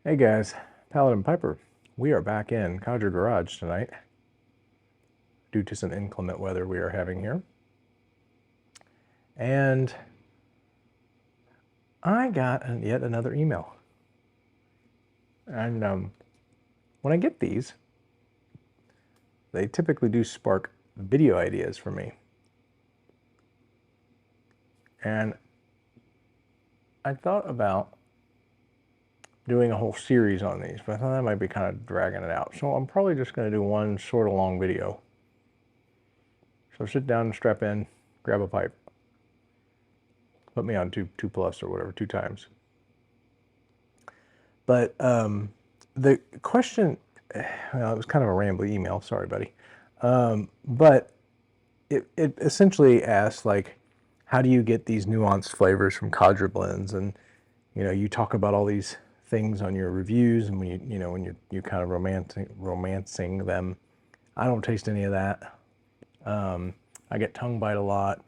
Hey guys, Paladin Piper. We are back in Codger Garage tonight due to some inclement weather we are having here. And I got yet another email. And when I get these, they typically do spark video ideas for me. And I thought about doing a whole series on these, but I thought that might be kind of dragging it out. So I'm probably just going to do one sort of long video. So sit down and strap in, grab a pipe. Put me on two plus or whatever, 2 times. But the question, well, it was kind of a rambly email. Sorry, buddy. But it essentially asks, like, how do you get these nuanced flavors from Codger blends? And, you talk about all these things on your reviews, and when you kind of romancing them. I don't taste any of that. I get tongue bite a lot.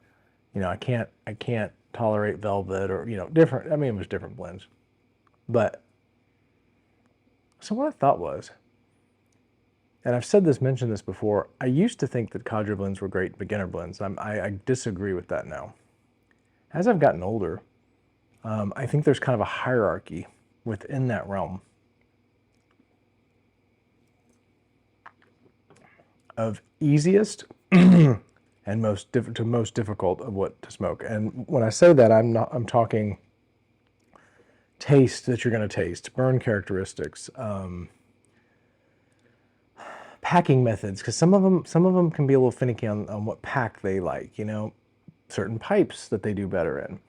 I can't tolerate velvet or, different. I mean, it was different blends. But so what I thought was, and I've mentioned this before, I used to think that Codger blends were great beginner blends. I disagree with that now. As I've gotten older, I think there's kind of a hierarchy within that realm of easiest and most difficult of what to smoke. And when I say that, I'm talking taste that you're going to taste, burn characteristics, packing methods, because some of them can be a little finicky on what pack they like. Certain pipes that they do better in.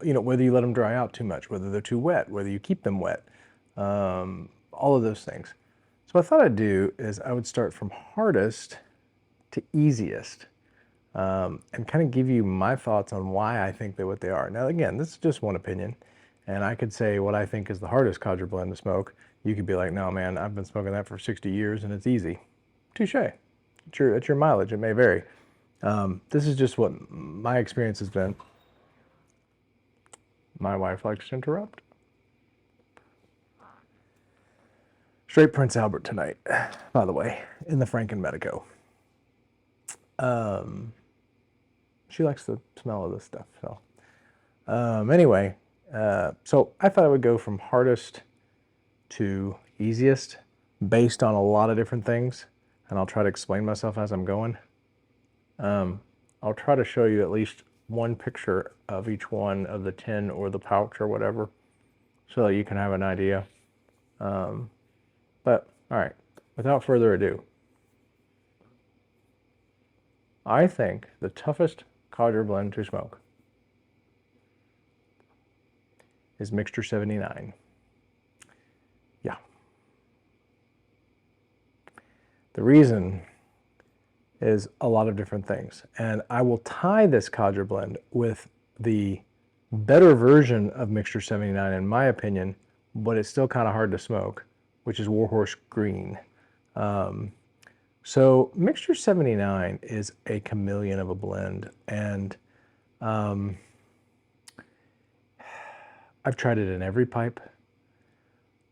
Whether you let them dry out too much, whether they're too wet, whether you keep them wet, all of those things. So what I thought I'd do is I would start from hardest to easiest, and kind of give you my thoughts on why I think they're what they are. Now, again, this is just one opinion, and I could say what I think is the hardest Codger blend to smoke. You could be like, no, man, I've been smoking that for 60 years and it's easy. Touche. It's your mileage. It may vary. This is just what my experience has been. My wife likes to interrupt. Straight Prince Albert tonight, by the way, in the Franken Medico. She likes the smell of this stuff. So, anyway, so I thought I would go from hardest to easiest based on a lot of different things, and I'll try to explain myself as I'm going. I'll try to show you at least one picture of each one of the tin or the pouch or whatever, so that you can have an idea. But all right, without further ado, I think the toughest Codger blend to smoke is Mixture 79. Yeah. The reason is a lot of different things, and I will tie this Codger blend with the better version of Mixture 79 in my opinion, but it's still kind of hard to smoke, which is Warhorse Green. So Mixture 79 is a chameleon of a blend, and I've tried it in every pipe.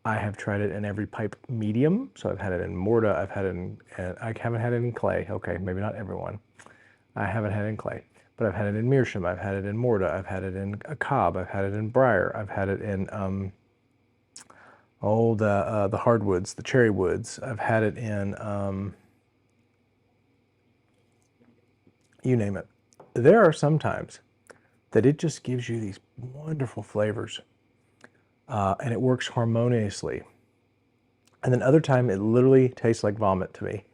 I have tried it in every pipe medium, so I've had it in Morta, I've had it in, I haven't had it in clay. Okay, maybe not everyone. I haven't had it in clay, but I've had it in meerschaum, I've had it in Morta, I've had it in a cob, I've had it in briar, I've had it in the hardwoods, the cherry woods. I've had it in you name it. There are some times that it just gives you these wonderful flavors, and it works harmoniously. And then other time it literally tastes like vomit to me.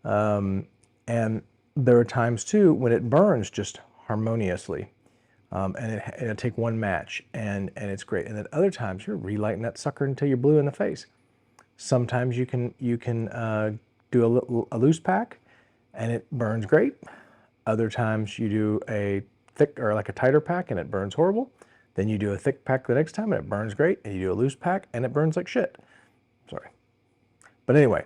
And there are times too when it burns just harmoniously. And it'll take one match and it's great. And then other times you're relighting that sucker until you're blue in the face. Sometimes you can do a loose pack and it burns great. Other times you do a thick or like a tighter pack and it burns horrible. Then you do a thick pack the next time and it burns great. And you do a loose pack and it burns like shit. Sorry. But anyway,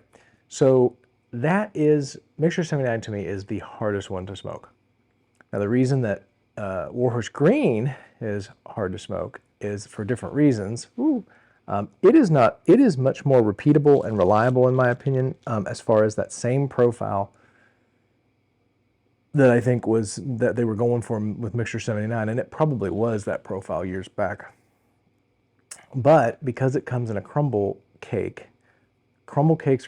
so that is, Mixture 79 to me is the hardest one to smoke. Now the reason that Warhorse Green is hard to smoke is for different reasons. Ooh. It is not. It is much more repeatable and reliable, in my opinion, as far as that same profile that I think was that they were going for with Mixture 79, and it probably was that profile years back. But because it comes in a crumble cakes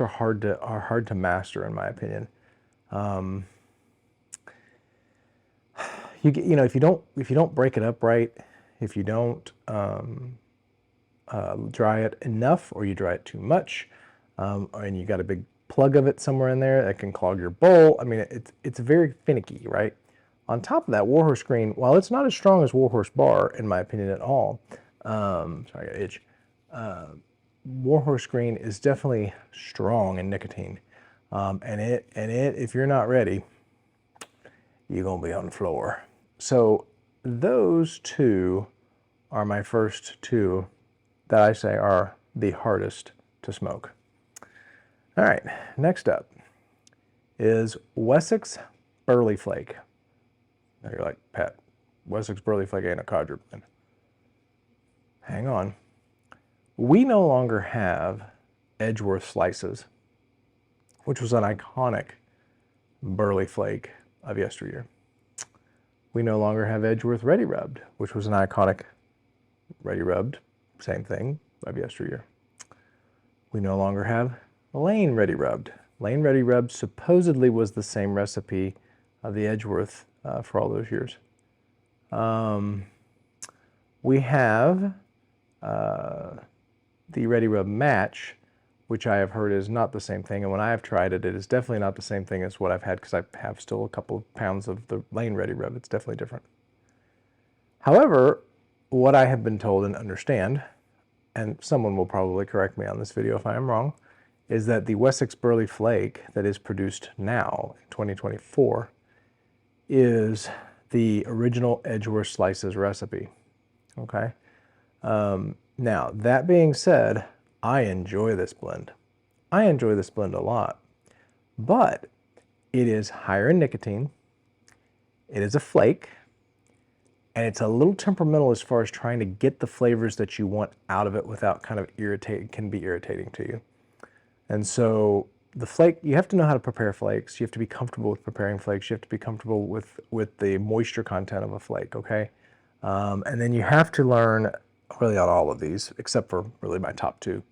are hard to master, in my opinion. You know, if you don't break it up right, if you don't dry it enough, or you dry it too much, and you got a big plug of it somewhere in there that can clog your bowl. I mean, it's very finicky, right? On top of that, Warhorse Green, while it's not as strong as Warhorse Bar, in my opinion, at all, sorry, I got itch. Warhorse Green is definitely strong in nicotine, and if you're not ready, you're gonna be on the floor. So those two are my first two that I say are the hardest to smoke. All right, next up is Wessex Burley Flake. Now you're like, Pat, Wessex Burley Flake ain't a Codger blend. Hang on. We no longer have Edgeworth Slices, which was an iconic Burley Flake of yesteryear. We no longer have Edgeworth Ready Rubbed, which was an iconic Ready Rubbed, same thing, of yesteryear. We no longer have Lane Ready Rubbed. Lane Ready Rubbed supposedly was the same recipe of the Edgeworth for all those years. We have the Ready Rub Match, which I have heard is not the same thing. And when I have tried it, it is definitely not the same thing as what I've had, because I have still a couple of pounds of the Lane Ready Rub. It's definitely different. However, what I have been told and understand, and someone will probably correct me on this video if I am wrong, is that the Wessex Burley Flake that is produced now in 2024 is the original Edgeworth Slices recipe. Okay. Now, that being said, I enjoy this blend. I enjoy this blend a lot, but it is higher in nicotine, it is a flake, and it's a little temperamental as far as trying to get the flavors that you want out of it without kind of can be irritating to you. And so the flake, you have to know how to prepare flakes. You have to be comfortable with preparing flakes. You have to be comfortable with the moisture content of a flake, okay? And then you have to learn, really on all of these, except for really my top two,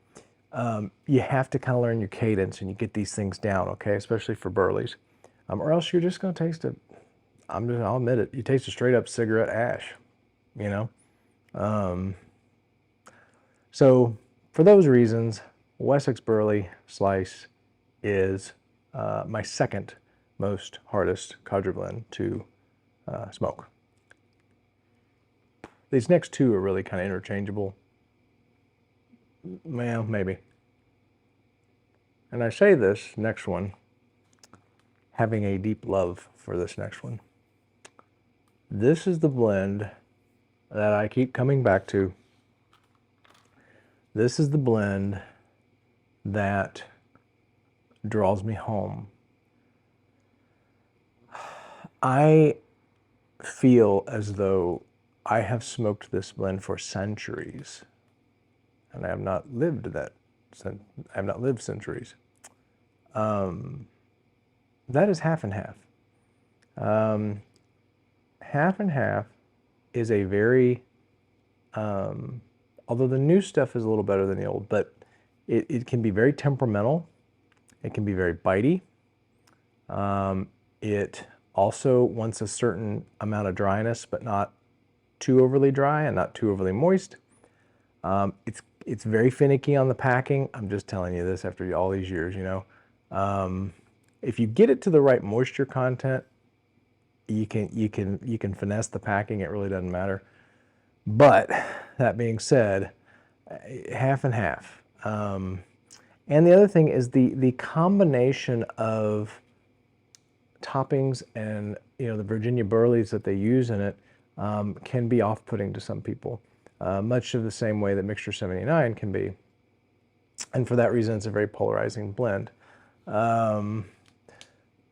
you have to kind of learn your cadence and you get these things down, okay? Especially for Burleys. Or else you're just going to taste it. I'll admit it, you taste a straight up cigarette ash, you know? So for those reasons, Wessex Burley Slice is my second most hardest Codger blend to smoke. These next two are really kind of interchangeable. Well, maybe. And I say this next one having a deep love for this next one. This is the blend that I keep coming back to. This is the blend that draws me home. I feel as though I have smoked this blend for centuries, and I have not lived centuries. That is half and half. Half and half is a very, although the new stuff is a little better than the old, but it can be very temperamental. It can be very bitey. It also wants a certain amount of dryness, but not too overly dry and not too overly moist. It's very finicky on the packing. I'm just telling you this after all these years, you know. If you get it to the right moisture content, you can finesse the packing. It really doesn't matter. But that being said, half and half. And the other thing is the combination of toppings and, you know, the Virginia Burleys that they use in it can be off-putting to some people, much of the same way that Mixture 79 can be. And for that reason, it's a very polarizing blend.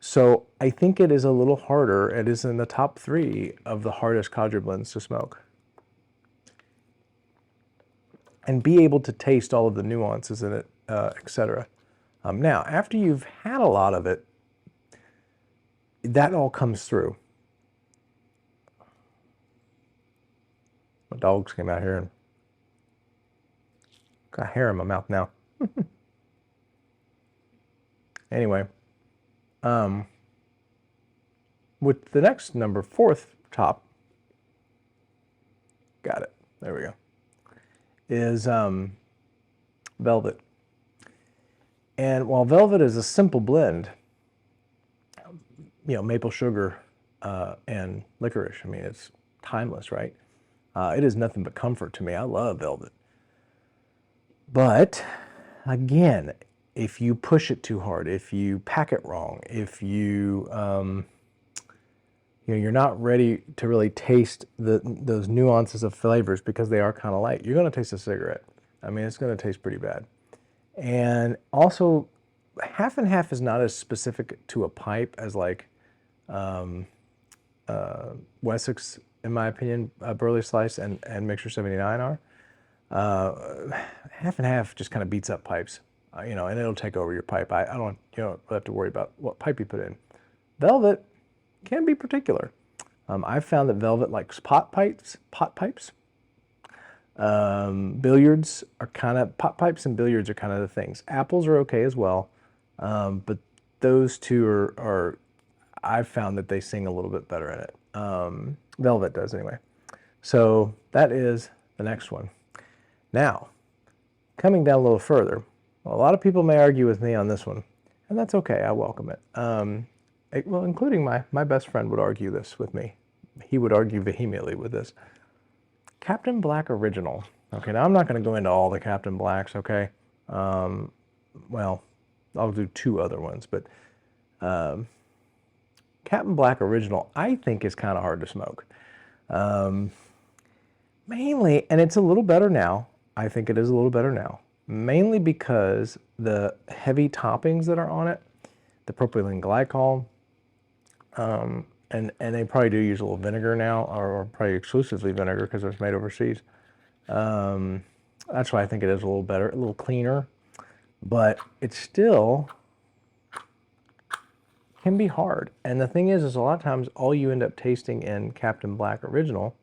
So I think it is a little harder. It is in the top 3 of the hardest Codger blends to smoke. And be able to taste all of the nuances in it, etc. Now, after you've had a lot of it, that all comes through. My dogs came out here and got hair in my mouth now. Anyway, with the next number, 4th top, got it, there we go, is Velvet. And while Velvet is a simple blend, you know, maple sugar and licorice, I mean, it's timeless, right? It is nothing but comfort to me. I love Velvet. But again, if you push it too hard, if you pack it wrong, if you, you know, you're not ready to really taste those nuances of flavors because they are kind of light, you're going to taste a cigarette. I mean, it's going to taste pretty bad. And also, half and half is not as specific to a pipe as like Wessex, in my opinion, Burley Slice and Mixture 79 are. Half and half just kind of beats up pipes, you know, and it'll take over your pipe. I don't, you know, have to worry about what pipe you put in. Velvet can be particular. I've found that Velvet likes pot pipes. Billiards are kind of, pot pipes and billiards are kind of the things. Apples are okay as well, but those two are I've found that they sing a little bit better in it. Velvet does anyway. So that is the next one. Now, coming down a little further, well, a lot of people may argue with me on this one, and that's okay, I welcome it. Well, including my best friend would argue this with me. He would argue vehemently with this. Captain Black Original. Okay, now I'm not going to go into all the Captain Blacks, okay? Well, I'll do 2 other ones, but Captain Black Original, I think, is kind of hard to smoke. Mainly, and it's a little better now. I think it is a little better now. Mainly because the heavy toppings that are on it, the propylene glycol, and they probably do use a little vinegar now, or probably exclusively vinegar because it's made overseas. That's why I think it is a little better, a little cleaner, but it still can be hard. And the thing is a lot of times all you end up tasting in Captain Black Original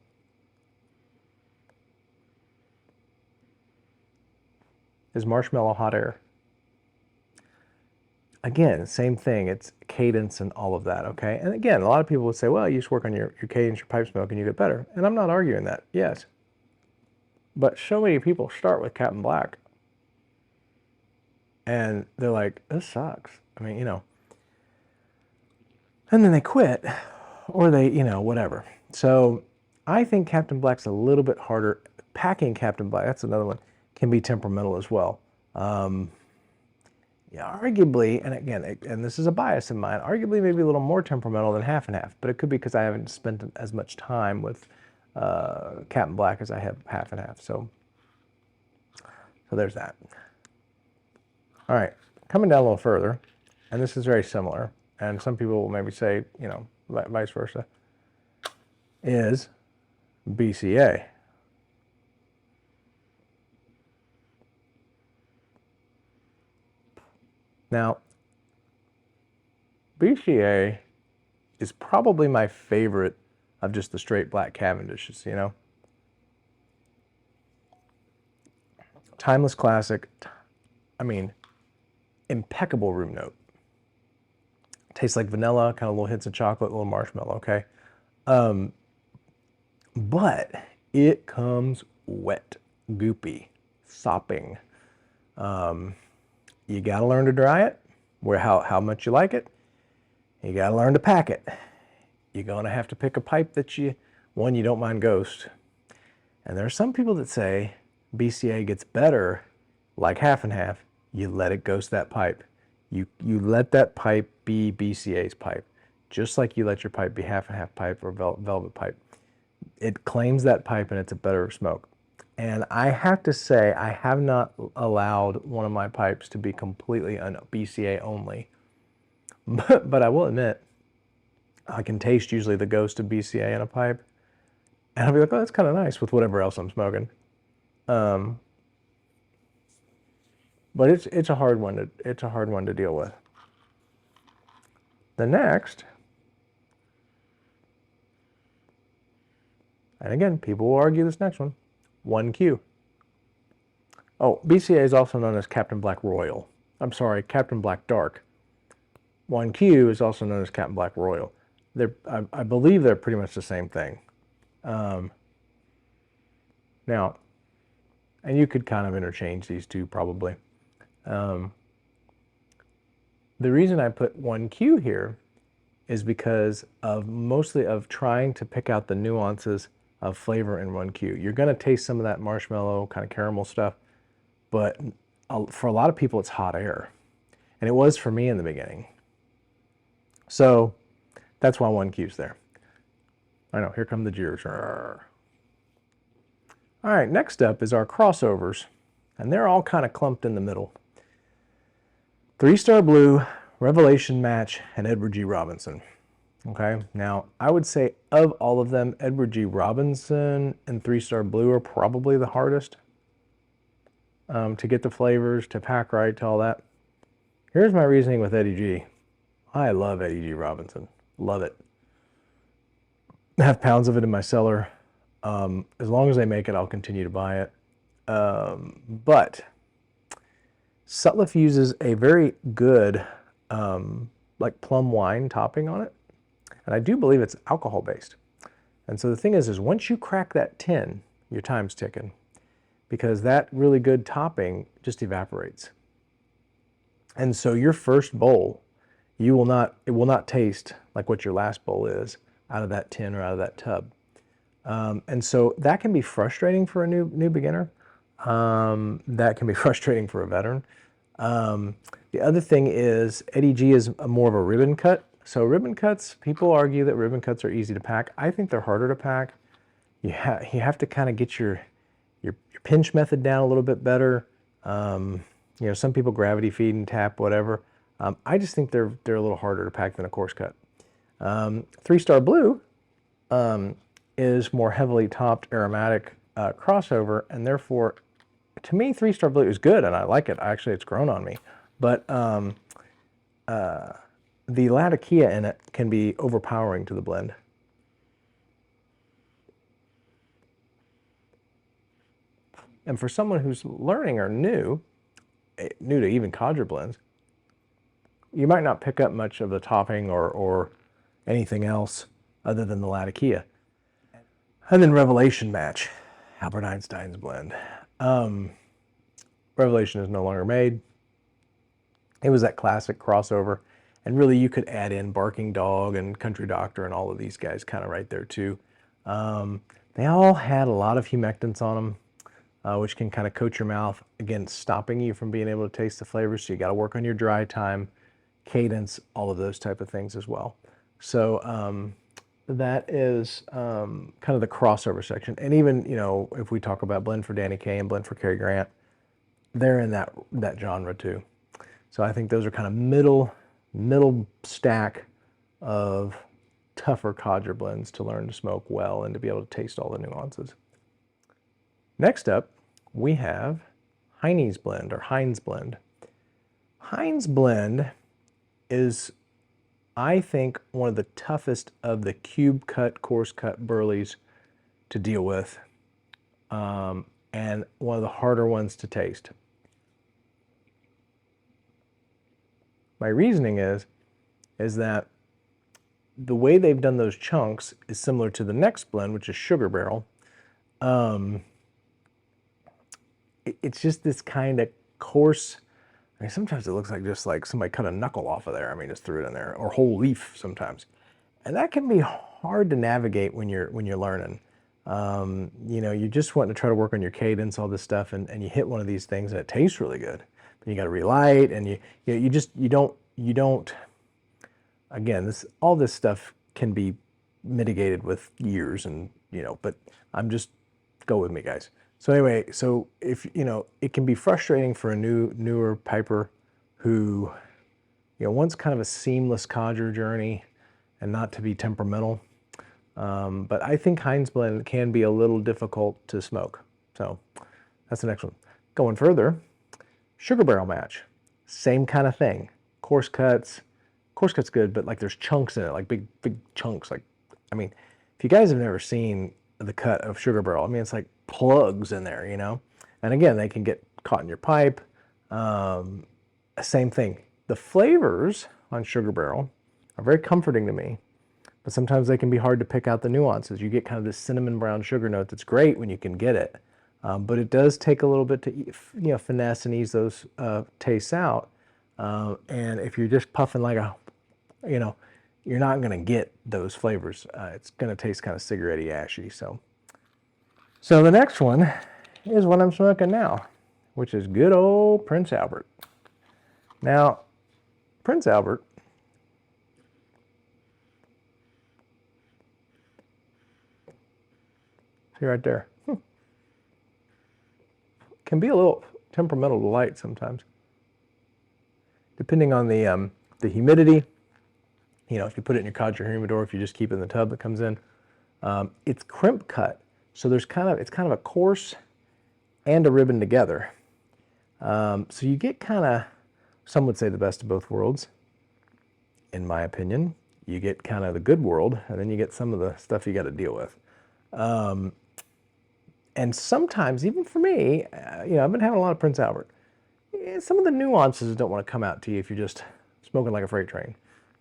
is marshmallow hot air. Again, same thing, it's cadence and all of that, okay? And again, a lot of people would say, well, you just work on your cadence, your pipe smoke, and you get better. And I'm not arguing that, yes. But so many people start with Captain Black, and they're like, this sucks. I mean, you know. And then they quit, or they, you know, whatever. So I think Captain Black's a little bit harder. Packing Captain Black, that's another one, can be temperamental as well. Yeah, arguably, and again, and this is a bias in mine, arguably maybe a little more temperamental than half and half, but it could be because I haven't spent as much time with Captain Black as I have half and half. So there's that. All right, coming down a little further, and this is very similar, and some people will maybe say, you know, vice versa, is BCA. Now, BCA is probably my favorite of just the straight black Cavendishes, you know? Timeless classic. I mean, impeccable room note. Tastes like vanilla, kind of little hits of chocolate, a little marshmallow, okay? But it comes wet, goopy, sopping. You got to learn to dry it, how much you like it. You got to learn to pack it. You're going to have to pick a pipe that you don't mind ghost. And there are some people that say BCA gets better like half and half. You let it ghost that pipe. You let that pipe be BCA's pipe, just like you let your pipe be half and half pipe or velvet pipe. It claims that pipe and it's a better smoke. And I have to say, I have not allowed one of my pipes to be completely BCA only But I will admit, I can taste usually the ghost of BCA in a pipe, and I'll be like, oh, that's kind of nice with whatever else I'm smoking. But it's a hard one to deal with. The next, and again, people will argue this next one, 1Q. Oh, BCA is also known as Captain Black Royal. I'm sorry, Captain Black Dark. 1Q is also known as Captain Black Royal. I believe they're pretty much the same thing. Now, and you could kind of interchange these two probably. The reason I put 1Q here is because of mostly of trying to pick out the nuances of flavor in 1Q. You're going to taste some of that marshmallow kind of caramel stuff, but for a lot of people it's hot air. And it was for me in the beginning. So that's why 1Q's there. I know, here come the jeers. All right, next up is our crossovers, and they're all kind of clumped in the middle. 3-Star Blue, Revelation Match, and Edward G. Robinson. Okay, now I would say of all of them, Edward G. Robinson and 3-Star Blue are probably the hardest to get the flavors, to pack right, to all that. Here's my reasoning with Eddie G. I love Eddie G. Robinson. Love it. I have pounds of it in my cellar. As long as they make it, I'll continue to buy it. But Sutliff uses a very good like plum wine topping on it. And I do believe it's alcohol based. And so the thing is once you crack that tin, your time's ticking, because that really good topping just evaporates. And so your first bowl, it will not taste like what your last bowl is out of that tin or out of that tub. And so that can be frustrating for a new beginner. That can be frustrating for a veteran. The other thing is Eddie G is more of a ribbon cut. So ribbon cuts, people argue that ribbon cuts are easy to pack. I think they're harder to pack. You have to kind of get your pinch method down a little bit better. You know, some people gravity feed and tap, whatever. I just think they're a little harder to pack than a coarse cut. 3-Star Blue is more heavily topped aromatic crossover, and therefore, to me, 3-Star Blue is good, and I like it. Actually, it's grown on me. But the Latakia in it can be overpowering to the blend. And for someone who's learning or new to even Codger blends, you might not pick up much of the topping or anything else other than the Latakia. And then Revelation Match, Albert Einstein's blend. Revelation is no longer made. It was that classic crossover. And really you could add in Barking Dog and Country Doctor and all of these guys kind of right there too. They all had a lot of humectants on them, which can kind of coat your mouth, again, stopping you from being able to taste the flavors. So you got to work on your dry time, cadence, all of those type of things as well. So that is kind of the crossover section. And even, you know, if we talk about Blend for Danny Kaye and Blend for Cary Grant, they're in that genre too. So I think those are kind of middle stack of tougher Codger blends to learn to smoke well and to be able to taste all the nuances. Next up, we have Heine's blend or Heinz blend. Heinz blend is, I think, one of the toughest of the cube cut, coarse cut burleys to deal with, and one of the harder ones to taste. My reasoning is that the way they've done those chunks is similar to the next blend, which is Sugar Barrel. It's just this kind of coarse. I mean, sometimes it looks like just like somebody cut a knuckle off of there. I mean, just threw it in there, or whole leaf sometimes, and that can be hard to navigate when you're learning. You know, you just want to try to work on your cadence, all this stuff, and you hit one of these things and it tastes really good. But you got to relight, and you don't. Again, all this stuff can be mitigated with years, and but I'm just, go with me, guys. So anyway, so if it can be frustrating for a newer piper who wants kind of a seamless codger journey and not to be temperamental. But I think Heinz blend can be a little difficult to smoke. So that's the next one. Going further, sugar barrel match. Same kind of thing. Coarse cuts. Coarse cut's good, but like there's chunks in it, like big chunks. Like, I mean, if you guys have never seen the cut of sugar barrel, I mean, it's like plugs in there, And again, they can get caught in your pipe. Same thing. The flavors on sugar barrel are very comforting to me, but sometimes they can be hard to pick out the nuances. You get kind of this cinnamon brown sugar note that's great when you can get it, but it does take a little bit to finesse and ease those tastes out. And if you're just puffing like a, you're not going to get those flavors. It's going to taste kind of cigarette-y, ashy. So the next one is what I'm smoking now, which is good old Prince Albert. Now, Prince Albert, see right there, can be a little temperamental to light sometimes, depending on the humidity. If you put it in your Codger humidor, if you just keep it in the tub that comes in, it's crimp cut, so it's kind of a coarse and a ribbon together. So you get kind of, some would say, the best of both worlds. In my opinion, you get kind of the good world, and then you get some of the stuff you got to deal with. And sometimes, even for me, I've been having a lot of Prince Albert. Some of the nuances don't want to come out to you if you're just smoking like a freight train.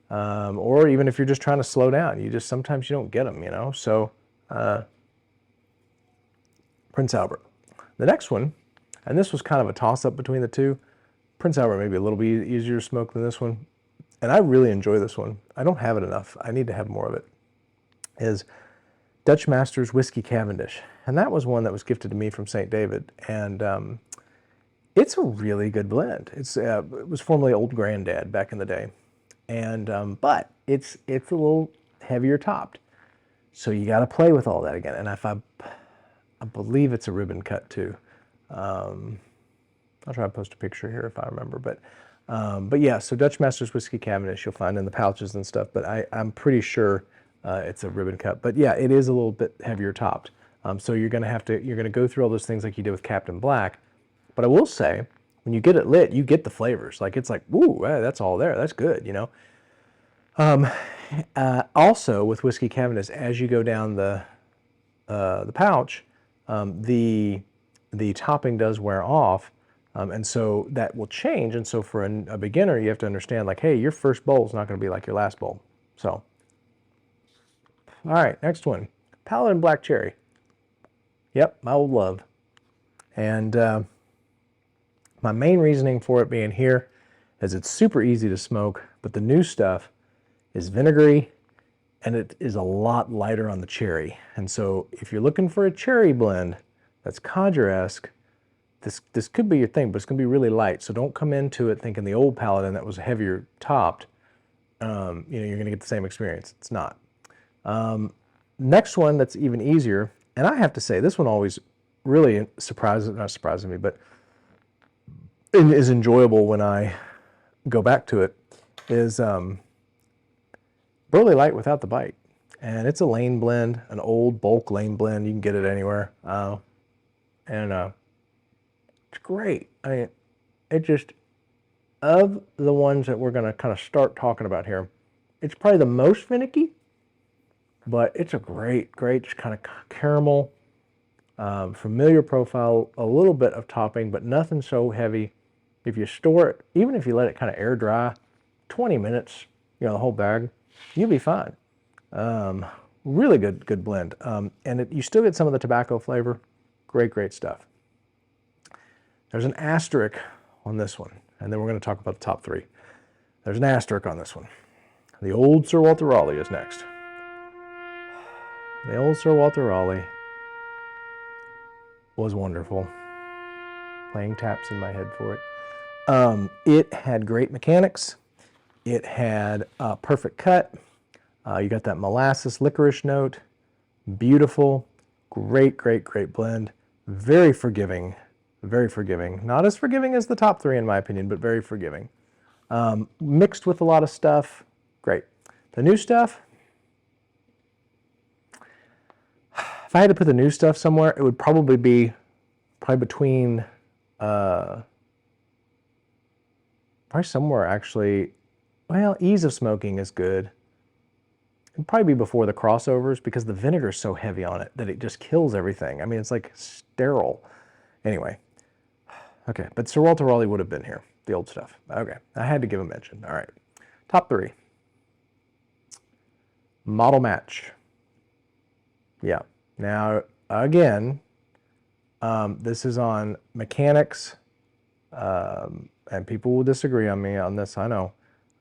Or even if you're just trying to slow down, sometimes you don't get them, So, Prince Albert. The next one, and this was kind of a toss-up between the two. Prince Albert may be a little bit easier to smoke than this one, and I really enjoy this one. I don't have it enough. I need to have more of it. Is Dutch Masters Whiskey Cavendish, and that was one that was gifted to me from St. David, and it's a really good blend. It was formerly Old Granddad back in the day, and but it's a little heavier topped, so you got to play with all that again. And if I believe it's a ribbon cut too. I'll try to post a picture here if I remember, but yeah. So Dutch Masters Whiskey Cavendish you'll find in the pouches and stuff, but I'm pretty sure it's a ribbon cut. But yeah, it is a little bit heavier topped. So you're gonna go through all those things like you did with Captain Black. But I will say, when you get it lit, you get the flavors. Like it's like, ooh, that's all there. That's good, Also with Whiskey Cavendish, as you go down the pouch, the topping does wear off, and so that will change. And so for a beginner, you have to understand, like, hey, your first bowl is not going to be like your last bowl. So, all right, next one, Paladin Black Cherry. Yep, my old love. And my main reasoning for it being here is it's super easy to smoke, but the new stuff is vinegary, and it is a lot lighter on the cherry. And so if you're looking for a cherry blend that's Codger-esque, this could be your thing, but it's going to be really light. So don't come into it thinking the old Paladin that was heavier topped, you're going to get the same experience. It's not. Next one that's even easier, and I have to say, this one always really not surprising me, but it is enjoyable when I go back to it, is Burley Light without the bite. And it's a lane blend, an old bulk lane blend. You can get it anywhere. It's great. I mean, it just, of the ones that we're going to kind of start talking about here, it's probably the most finicky, but it's a great just kind of caramel, familiar profile, a little bit of topping, but nothing so heavy. If you store it, even if you let it kind of air dry, 20 minutes, the whole bag, you'll be fine. Really good blend. And you still get some of the tobacco flavor. Great stuff. There's an asterisk on this one, and then we're going to talk about the top three. There's an asterisk on this one. The old Sir Walter Raleigh is next. The old Sir Walter Raleigh was wonderful. Playing taps in my head for it. It had great mechanics. It had a perfect cut. You got that molasses licorice note. Beautiful. Great blend. Very forgiving. Very forgiving. Not as forgiving as the top three, in my opinion, but very forgiving. Mixed with a lot of stuff, great. The new stuff, if I had to put the new stuff somewhere, it would probably be between, probably somewhere actually, well, ease of smoking is good. It'd probably be before the crossovers because the vinegar is so heavy on it that it just kills everything. I mean, it's like sterile. Anyway, okay, but Sir Walter Raleigh would have been here, the old stuff. Okay, I had to give a mention. All right, top 3. Model match. Yeah, now again, this is on mechanics, and people will disagree on me on this, I know.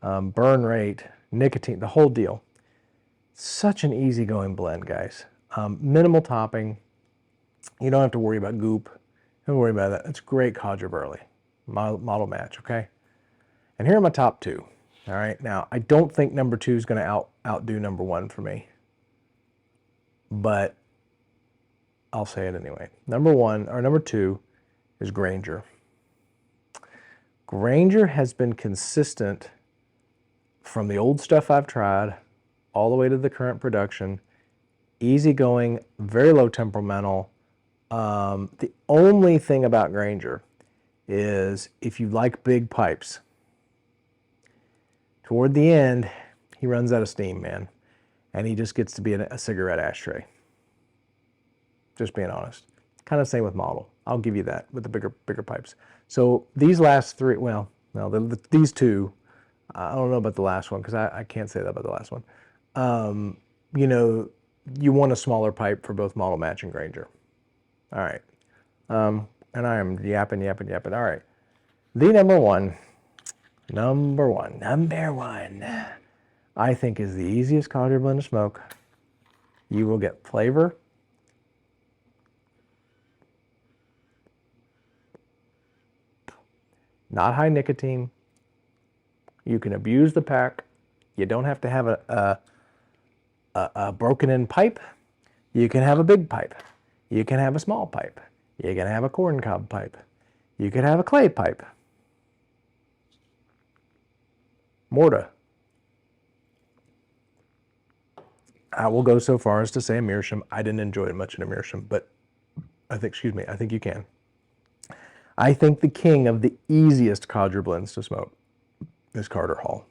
Burn rate, nicotine, the whole deal. Such an easygoing blend, guys. Minimal topping. You don't have to worry about goop. Don't worry about that. It's great Codger Burley. Model match, okay? And here are my top 2. All right, now I don't think number 2 is going to outdo number 1 for me, but I'll say it anyway. Number 2 is Granger. Granger has been consistent from the old stuff I've tried all the way to the current production. Easygoing, very low temperamental. The only thing about Granger is if you like big pipes, toward the end, he runs out of steam, man. And he just gets to be a cigarette ashtray. Just being honest. Kind of same with Model. I'll give you that with the bigger pipes. So these last 3, well, no, these 2, I don't know about the last one because I can't say that about the last one. You know, you want a smaller pipe for both Model Match and Granger. All right. And I am yapping. All right. The number one, I think is the easiest Codger blend to smoke. You will get flavor. Not high nicotine. You can abuse the pack. You don't have to have a broken-in pipe. You can have a big pipe. You can have a small pipe. You can have a corncob pipe. You can have a clay pipe. Morta. I will go so far as to say a meerschaum. I didn't enjoy it much in a meerschaum, but I think you can. I think the king of the easiest Codger blends to smoke is Carter Hall.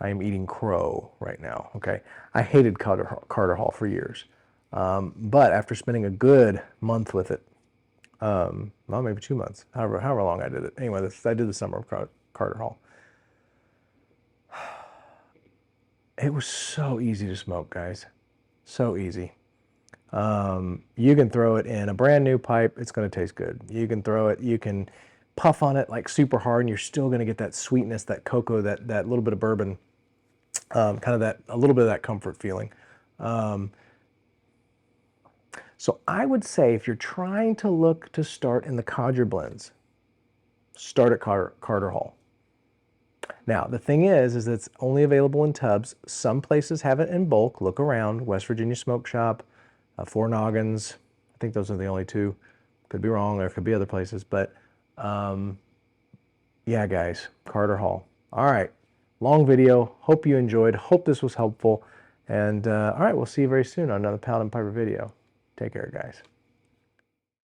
I am eating crow right now, okay? I hated Carter Hall for years. But after spending a good month with it, well, maybe 2 months, however long I did it. Anyway, I did the summer of Carter Hall. It was so easy to smoke, guys. So easy. You can throw it in a brand new pipe. It's going to taste good. You can throw it, you can puff on it like super hard and you're still going to get that sweetness, that cocoa, that little bit of bourbon, kind of a little bit of that comfort feeling. So I would say if you're trying to look to start in the Codger blends, start at Carter Hall. Now, the thing is it's only available in tubs. Some places have it in bulk. Look around. West Virginia Smoke Shop, Four Noggins. I think those are the only 2. Could be wrong. There could be other places. But, yeah, guys, Carter Hall. All right. Long video. Hope you enjoyed. Hope this was helpful. And, all right, we'll see you very soon on another Pound and Piper video. Take care, guys.